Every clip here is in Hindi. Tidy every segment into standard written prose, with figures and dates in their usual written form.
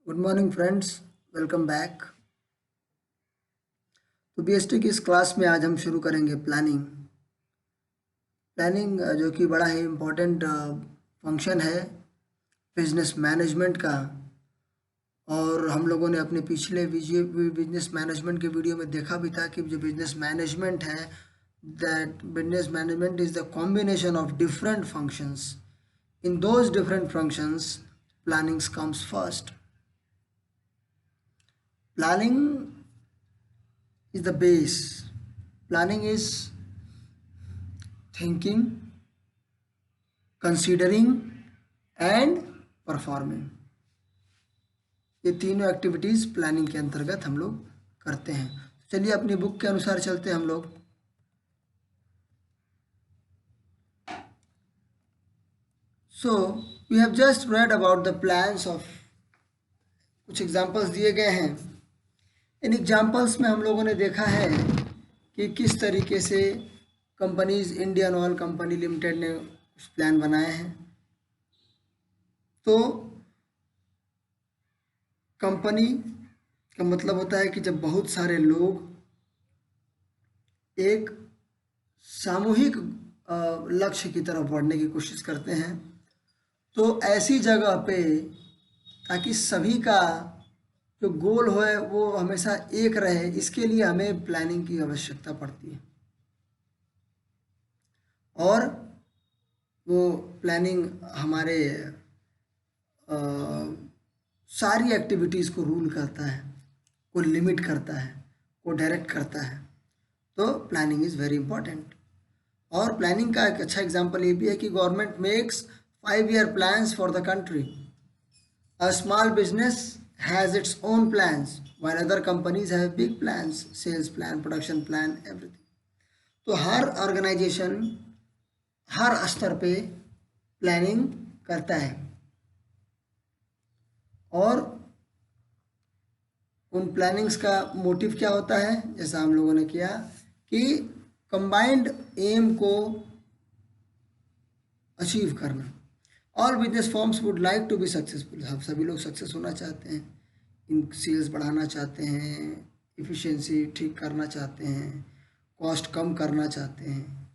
Good morning friends, welcome back. तो बीएसटी की इस क्लास में आज हम शुरू करेंगे प्लानिंग जो कि बड़ा ही इम्पोर्टेंट फंक्शन है बिजनेस मैनेजमेंट का। और हम लोगों ने अपने पिछले बिजनेस मैनेजमेंट के वीडियो में देखा भी था कि जो बिजनेस मैनेजमेंट है, that business management is the combination of different functions. In those different functions plannings comes first. Planning is the base. Planning is thinking, considering and performing. ये तीनों एक्टिविटीज़ प्लानिंग के अंतर्गत हम लोग करते हैं। चलिए अपनी बुक के अनुसार चलते हैं हम लोग। So we have just read about the plans of, कुछ एग्जांपल्स दिए गए हैं। इन एग्जांपल्स में हम लोगों ने देखा है कि किस तरीके से companies Indian oil company limited ने कुछ प्लान बनाए हैं। तो कंपनी का मतलब होता है कि जब बहुत सारे लोग एक सामूहिक लक्ष्य की तरफ बढ़ने की कोशिश करते हैं, तो ऐसी जगह पे ताकि सभी का जो गोल हो वो हमेशा एक रहे, इसके लिए हमें प्लानिंग की आवश्यकता पड़ती है। और वो प्लानिंग हमारे सारी एक्टिविटीज़ को रूल करता है, को लिमिट करता है, को डायरेक्ट करता है। तो प्लानिंग इज़ वेरी इंपॉर्टेंट। और प्लानिंग का एक अच्छा एग्जांपल ये भी है कि government makes 5 year plans for the country. A small business has its own plans while other companies have big plans, sales plan, production plan, everything. तो हर ऑर्गेनाइजेशन हर स्तर पे प्लानिंग करता है और उन प्लानिंग्स का मोटिव क्या होता है, जैसा हम लोगों ने किया कि कंबाइंड एम को अचीव करना। All business forms would like to be successful. हम सभी लोग सक्सेस होना चाहते हैं, इन सेल्स बढ़ाना चाहते हैं, इफ़िशिएंसी ठीक करना चाहते हैं, कॉस्ट कम करना चाहते हैं।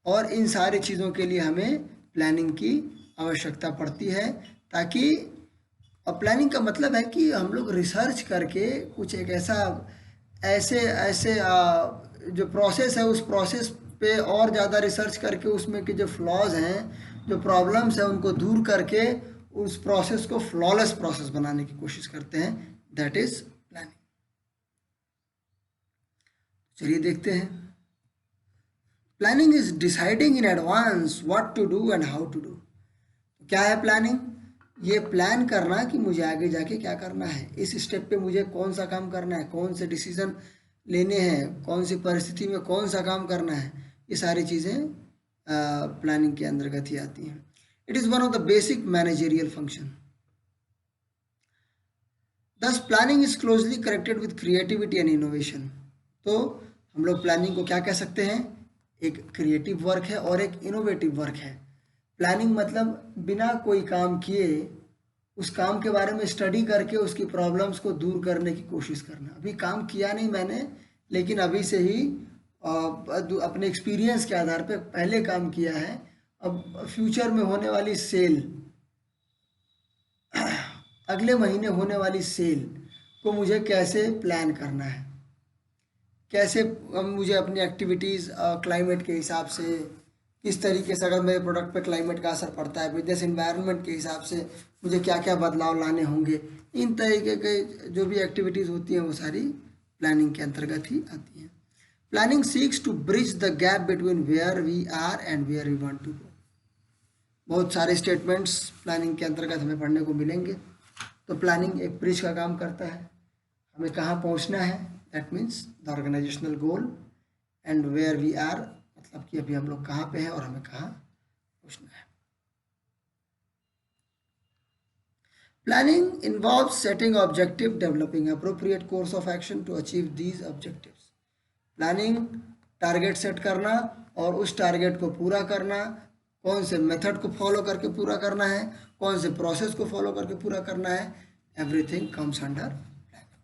और इन सारी चीज़ों के लिए हमें प्लानिंग की आवश्यकता पड़ती है। ताकि और प्लानिंग का मतलब है कि हम लोग रिसर्च करके कुछ एक ऐसे ऐसे जो प्रोसेस है उस प्रोसेस पे और ज़्यादा रिसर्च करके उसमें के जो फ्लॉज हैं, जो प्रॉब्लम्स हैं, उनको दूर करके उस प्रोसेस को फ्लॉलेस प्रोसेस बनाने की कोशिश करते हैं। That is planning. चलिए देखते हैं। Planning is deciding in advance what to do and how to do. क्या है प्लानिंग? ये प्लान करना कि मुझे आगे जाके क्या करना है, इस स्टेप पे मुझे कौन सा काम करना है, कौन से डिसीजन लेने हैं, कौन सी परिस्थिति में कौन सा काम करना है। ये सारी चीज़ें प्लानिंग के अंतर्गत ही आती हैं। It is one of the basic managerial function. Thus planning is closely connected with creativity and innovation. तो हम लोग प्लानिंग को क्या कह सकते हैं? एक क्रिएटिव वर्क है और एक इनोवेटिव वर्क है। प्लानिंग मतलब बिना कोई काम किए उस काम के बारे में स्टडी करके उसकी प्रॉब्लम्स को दूर करने की कोशिश करना। अभी काम किया नहीं मैंने, लेकिन अभी से ही अपने एक्सपीरियंस के आधार पे पहले काम किया है। अब फ्यूचर में होने वाली सेल, अगले महीने होने वाली सेल को मुझे कैसे प्लान करना है, कैसे मुझे अपनी एक्टिविटीज़ क्लाइमेट के हिसाब से, किस तरीके से अगर मेरे प्रोडक्ट पे क्लाइमेट का असर पड़ता है, बिजनेस इन्वायरमेंट के हिसाब से मुझे क्या क्या बदलाव लाने होंगे। इन तरीके के जो भी एक्टिविटीज़ होती हैं वो सारी प्लानिंग के अंतर्गत ही आती हैं। Planning seeks to bridge the gap between where we are and where we want to go. बहुत सारे स्टेटमेंट्स प्लानिंग के अंतर्गत हमें पढ़ने को मिलेंगे। तो प्लानिंग एक ब्रिज का काम करता है। हमें कहाँ पहुँचना है, that means the organisational goal, and where we are मतलब कि अभी हम लोग कहाँ पे हैं और हमें कहाँ पहुँचना है। Planning involves setting objective, developing appropriate course of action to achieve these objectives. Planning target set करना और उस टारगेट को पूरा करना, कौन से मेथड को फॉलो करके पूरा करना है, कौन से प्रोसेस को फॉलो करके पूरा करना है, everything comes under planning.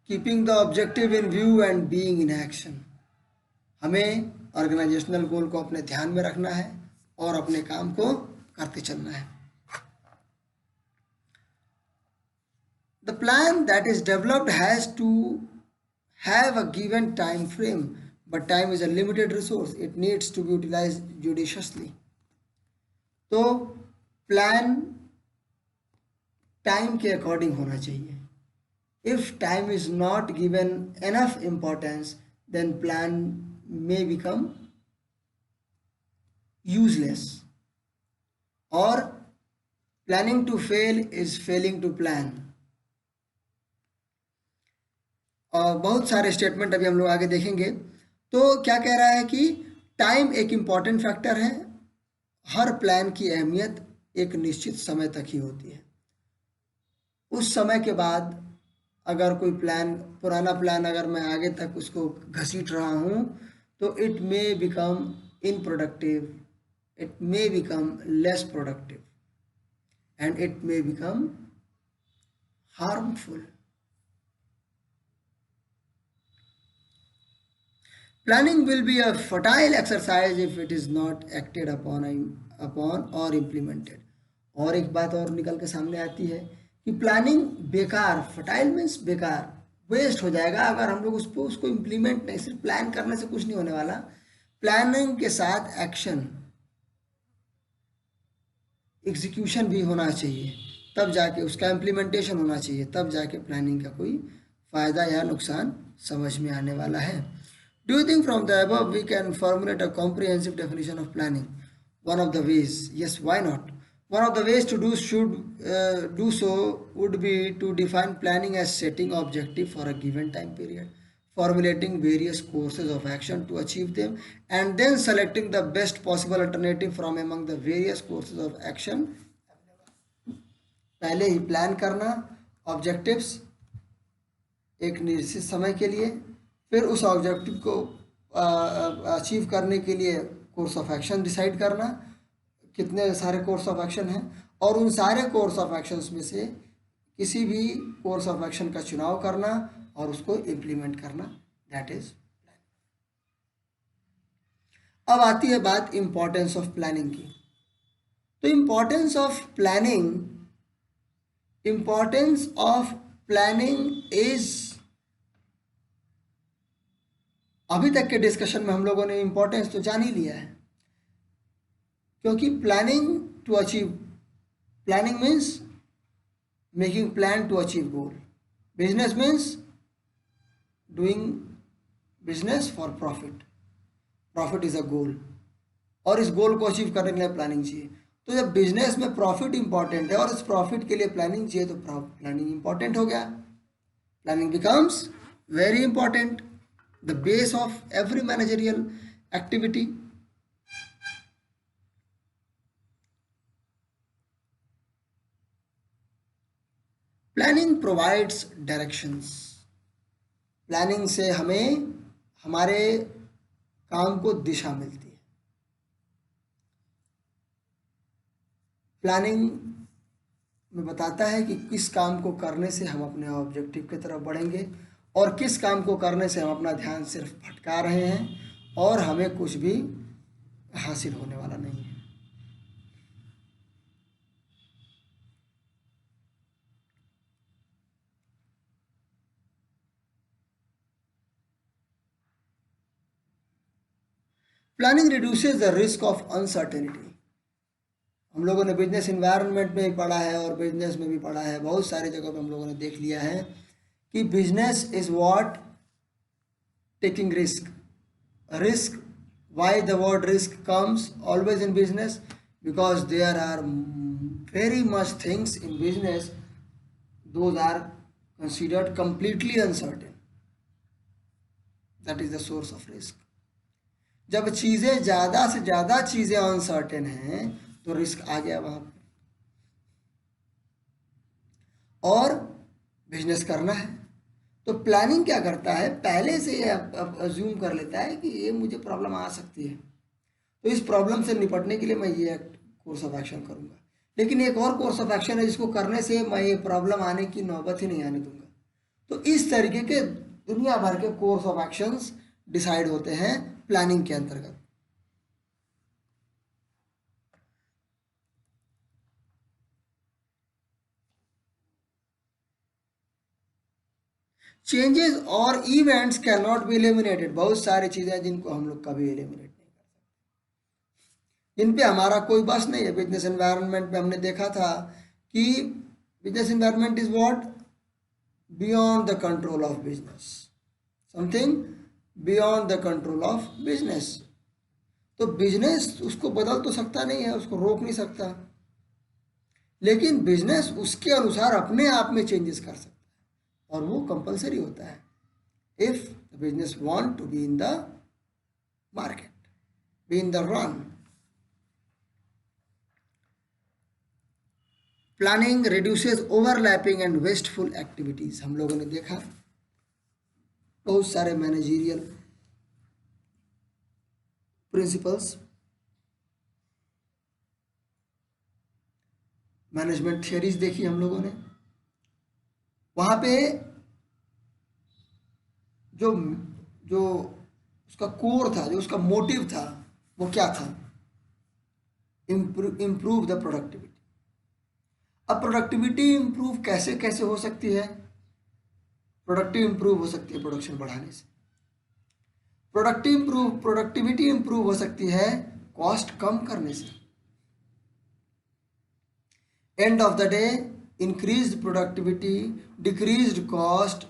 Keeping the objective in view and being in action. हमें ऑर्गेनाइजेशनल गोल को अपने ध्यान में रखना है और अपने काम को करते चलना है. The plan that is developed has to have a given time frame, but time is a limited resource. It needs to be utilized judiciously. तो प्लान टाइम के अकॉर्डिंग होना चाहिए. If time is not given enough importance, then plan may become useless. Or planning to fail is failing to plan. और बहुत सारे स्टेटमेंट अभी हम लोग आगे देखेंगे. तो क्या कह रहा है कि टाइम एक इम्पॉर्टेंट फैक्टर है. हर प्लान की अहमियत एक निश्चित समय तक ही होती है. उस समय के बाद अगर कोई प्लान, पुराना प्लान अगर मैं आगे तक उसको घसीट रहा हूँ, तो it may become unproductive, it may become less productive, and it may become harmful. Planning will be a futile exercise if it is not acted upon or implemented. और एक बात और निकल के सामने आती है कि प्लानिंग बेकार, फटाइल मीन्स बेकार, वेस्ट हो जाएगा अगर हम लोग उसको इम्प्लीमेंट नहीं. सिर्फ प्लान करने से कुछ नहीं होने वाला. प्लानिंग के साथ एक्शन, एग्जीक्यूशन भी होना चाहिए, तब जाके उसका इम्प्लीमेंटेशन होना चाहिए, तब जाके प्लानिंग का कोई फ़ायदा या नुकसान समझ में आने वाला है. Do you think from the above we can formulate a comprehensive definition of planning? One of the ways, yes, why not? One of the ways to do so would be to define planning as setting objective for a given time period, formulating various courses of action to achieve them, and then selecting the best possible alternative from among the various courses of action. पहले ही प्लान करना, ऑब्जेक्टिव्स एक निश्चित समय के लिए, फिर उस ऑब्जेक्टिव को अचीव करने के लिए कोर्स ऑफ एक्शन डिसाइड करना, कितने सारे कोर्स ऑफ एक्शन हैं, और उन सारे कोर्स ऑफ एक्शंस में से किसी भी कोर्स ऑफ एक्शन का चुनाव करना और उसको इम्प्लीमेंट करना. That is planning. अब आती है बात इम्पोर्टेंस ऑफ प्लानिंग की. तो इम्पोर्टेंस ऑफ प्लानिंग इज, अभी तक के डिस्कशन में हम लोगों ने इम्पोर्टेंस तो जान ही लिया है, क्योंकि planning means making plan to achieve goal. Business means doing business for profit. Profit is a goal, और इस गोल को अचीव करने के लिए प्लानिंग चाहिए. तो जब बिजनेस में प्रॉफिट इंपॉर्टेंट है और इस प्रॉफिट के लिए प्लानिंग चाहिए, तो प्लानिंग इंपॉर्टेंट हो गया. Planning becomes very important, the base of every managerial activity. Planning provides directions. Planning से हमें हमारे काम को दिशा मिलती है. प्लानिंग में बताता है कि किस काम को करने से हम अपने ऑब्जेक्टिव की तरफ बढ़ेंगे और किस काम को करने से हम अपना ध्यान सिर्फ भटका रहे हैं और हमें कुछ भी हासिल होने वाला नहीं है. Planning reduces the risk of uncertainty. हम लोगों ने बिजनेस इन्वायरमेंट में भी पढ़ा है और बिजनेस में भी पढ़ा है, बहुत सारी जगहों पे हम लोगों ने देख लिया है कि business is what taking risk. Risk, why the word risk comes always in business? Because there are very much things in business those are considered completely uncertain. That is the source of risk. जब चीज़ें ज़्यादा से ज़्यादा चीज़ें अनसर्टेन हैं तो रिस्क आ गया वहाँ पे. और बिजनेस करना है तो प्लानिंग क्या करता है, पहले से ये अज्यूम कर लेता है कि ये मुझे प्रॉब्लम आ सकती है, तो इस प्रॉब्लम से निपटने के लिए मैं ये कोर्स ऑफ एक्शन करूँगा। लेकिन एक और कोर्स ऑफ एक्शन है जिसको करने से मैं ये प्रॉब्लम आने की नौबत ही नहीं आने दूंगा। तो इस तरीके के दुनिया भर के कोर्स ऑफ एक्शंस डिसाइड होते हैं प्लानिंग के अंतर्गत। चेंजेस और events can not be eliminated. बहुत सारी चीज़ें हैं जिनको हम लोग कभी एलिमिनेट नहीं कर सकते, जिन पे हमारा कोई बस नहीं है। बिजनेस एनवायरनमेंट में हमने देखा था कि business environment is what, beyond the control of business, something beyond the control of business. तो बिजनेस उसको बदल तो सकता नहीं है, उसको रोक नहीं सकता, लेकिन बिजनेस उसके अनुसार अपने आप में चेंजेस कर सकता है और वो कंपलसरी होता है if the business want to be in the market, be in the run. Planning reduces overlapping and wasteful activities. हम लोगों ने देखा बहुत सारे मैनेजरियल प्रिंसिपल्स, मैनेजमेंट थियरीज देखी हम लोगों ने। वहाँ पे जो जो उसका कोर था, जो उसका मोटिव था, वो क्या था? Improve the productivity. अब प्रोडक्टिविटी इम्प्रूव कैसे कैसे हो सकती है? प्रोडक्टिव हो सकती है प्रोडक्शन बढ़ाने से। प्रोडक्टिविटी इम्प्रूव हो सकती है कॉस्ट कम करने से। End of the day, increased productivity, decreased cost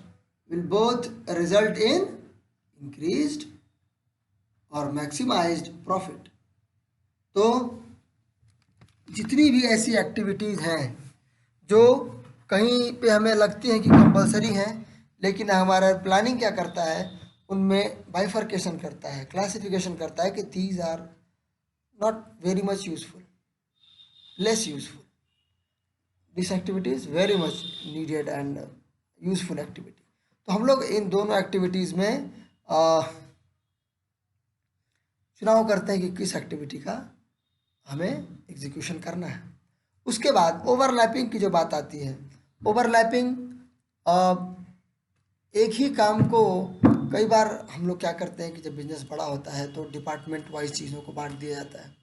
will both result in increased or maximized profit। तो जितनी भी ऐसी एक्टिविटीज़ हैं जो कहीं पे हमें लगती हैं कि कंपलसरी हैं, लेकिन हमारा प्लानिंग क्या करता है, उनमें बाइफर्केशन करता है, क्लासिफिकेशन करता है कि these are not very much useful, less useful, this activity is very much needed and useful activity. तो हम लोग इन दोनों एक्टिविटीज़ में चुनाव करते हैं कि किस एक्टिविटी का हमें एग्जीक्यूशन करना है। उसके बाद ओवरलैपिंग की जो बात आती है, ओवरलैपिंग, एक ही काम को कई बार हम लोग क्या करते हैं कि जब बिजनेस बड़ा होता है तो डिपार्टमेंट वाइज चीज़ों को बांट दिया जाता है।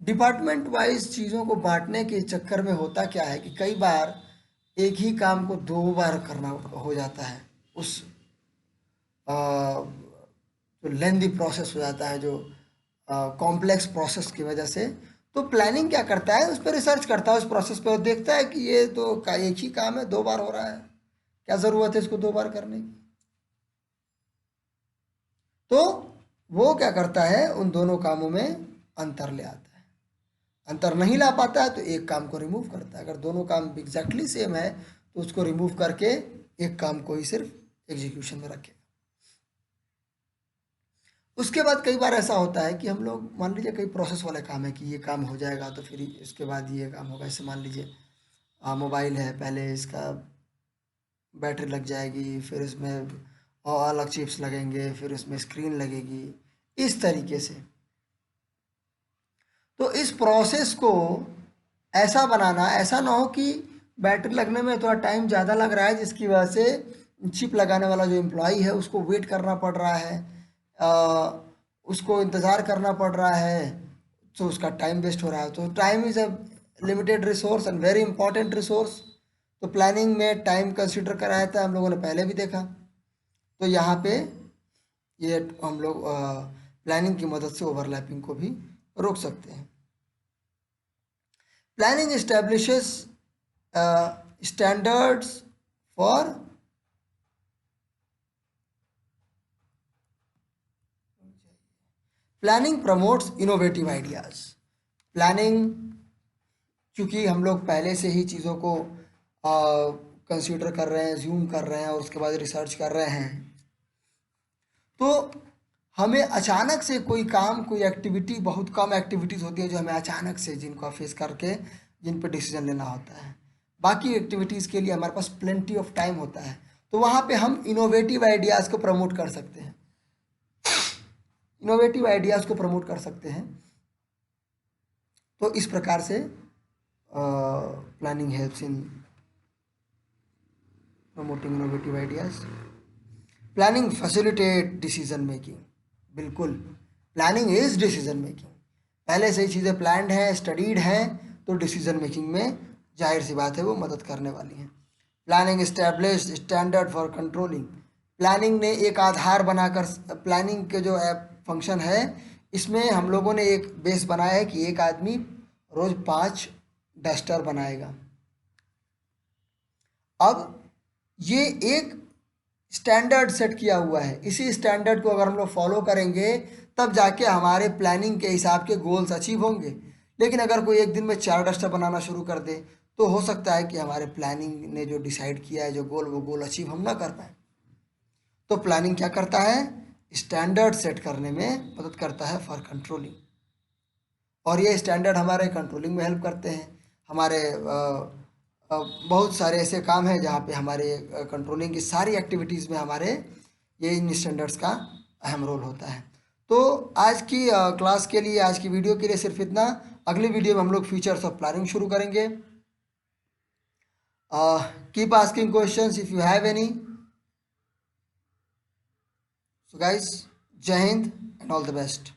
डिपार्टमेंट वाइज चीज़ों को बांटने के चक्कर में होता क्या है कि कई बार एक ही काम को 2 बार करना हो जाता है। उस जो लेंदी प्रोसेस हो जाता है, जो कॉम्प्लेक्स प्रोसेस की वजह से। तो प्लानिंग क्या करता है, उस पर रिसर्च करता है, उस प्रोसेस पर देखता है कि ये तो एक ही काम है, 2 बार हो रहा है, क्या ज़रूरत है इसको 2 बार करने की। तो वो क्या करता है, उन दोनों कामों में अंतर ले आता है। अंतर नहीं ला पाता है तो एक काम को रिमूव करता है। अगर दोनों काम एग्जैक्टली सेम है तो उसको रिमूव करके एक काम को ही सिर्फ एग्जीक्यूशन में रखे। उसके बाद कई बार ऐसा होता है कि हम लोग, मान लीजिए कई प्रोसेस वाले काम है कि ये काम हो जाएगा तो फिर इसके बाद ये काम होगा। जैसे मान लीजिए मोबाइल है, पहले इसका बैटरी लग जाएगी, फिर इसमें और अलग चिप्स लगेंगे, फिर उसमें स्क्रीन लगेगी, इस तरीके से। तो इस प्रोसेस को ऐसा बनाना, ऐसा ना हो कि बैटरी लगने में थोड़ा टाइम ज़्यादा लग रहा है जिसकी वजह से चिप लगाने वाला जो एम्प्लॉई है उसको वेट करना पड़ रहा है, उसको इंतज़ार करना पड़ रहा है, तो उसका टाइम वेस्ट हो रहा है। तो time is a limited resource and very important resource. तो प्लानिंग में टाइम कंसिडर करा जाता है, हम लोगों ने पहले भी देखा। तो यहाँ पे ये हम लोग प्लानिंग की मदद से ओवरलैपिंग को भी रोक सकते हैं। Planning establishes standards for planning promotes innovative ideas. Planning, क्योंकि हम लोग पहले से ही चीज़ों को कंसीडर कर रहे हैं, ज्यूम कर रहे हैं और उसके बाद रिसर्च कर रहे हैं, तो हमें अचानक से कोई काम, कोई एक्टिविटी, बहुत कम एक्टिविटीज़ होती है जो हमें अचानक से, जिनको फेस करके जिन पर डिसीजन लेना होता है। बाकी एक्टिविटीज़ के लिए हमारे पास प्लेंटी ऑफ टाइम होता है, तो वहाँ पे हम इनोवेटिव आइडियाज़ को प्रमोट कर सकते हैं। इनोवेटिव आइडियाज़ को प्रमोट कर सकते हैं तो इस प्रकार से planning helps in promoting innovative ideas. Planning facilitate decision making. बिल्कुल, प्लानिंग इज डिसीजन मेकिंग। पहले से ही चीज़ें प्लान्ड हैं, स्टडीड हैं, तो डिसीजन मेकिंग में जाहिर सी बात है वो मदद करने वाली हैं। Planning establish standard for controlling. Planning ने एक आधार बनाकर, प्लानिंग के जो फंक्शन है इसमें हम लोगों ने एक बेस बनाया है कि एक आदमी रोज 5 डस्टर बनाएगा। अब ये एक स्टैंडर्ड सेट किया हुआ है, इसी स्टैंडर्ड को अगर हम लोग फॉलो करेंगे तब जाके हमारे प्लानिंग के हिसाब के गोल्स अचीव होंगे। लेकिन अगर कोई एक दिन में 4 डस्टर बनाना शुरू कर दे तो हो सकता है कि हमारे प्लानिंग ने जो डिसाइड किया है जो गोल, वो गोल अचीव हम ना कर पाए। तो प्लानिंग क्या करता है, स्टैंडर्ड सेट करने में मदद करता है फॉर कंट्रोलिंग, और ये स्टैंडर्ड हमारे कंट्रोलिंग में हेल्प करते हैं। हमारे बहुत सारे ऐसे काम हैं जहाँ पे हमारे कंट्रोलिंग की सारी एक्टिविटीज़ में हमारे ये इन स्टैंडर्ड्स का अहम रोल होता है। तो आज की क्लास के लिए, आज की वीडियो के लिए सिर्फ इतना। अगली वीडियो में हम लोग फीचर्स ऑफ प्लानिंग शुरू करेंगे। Keep asking questions if you have any. So guys, जय हिंद एंड ऑल द बेस्ट।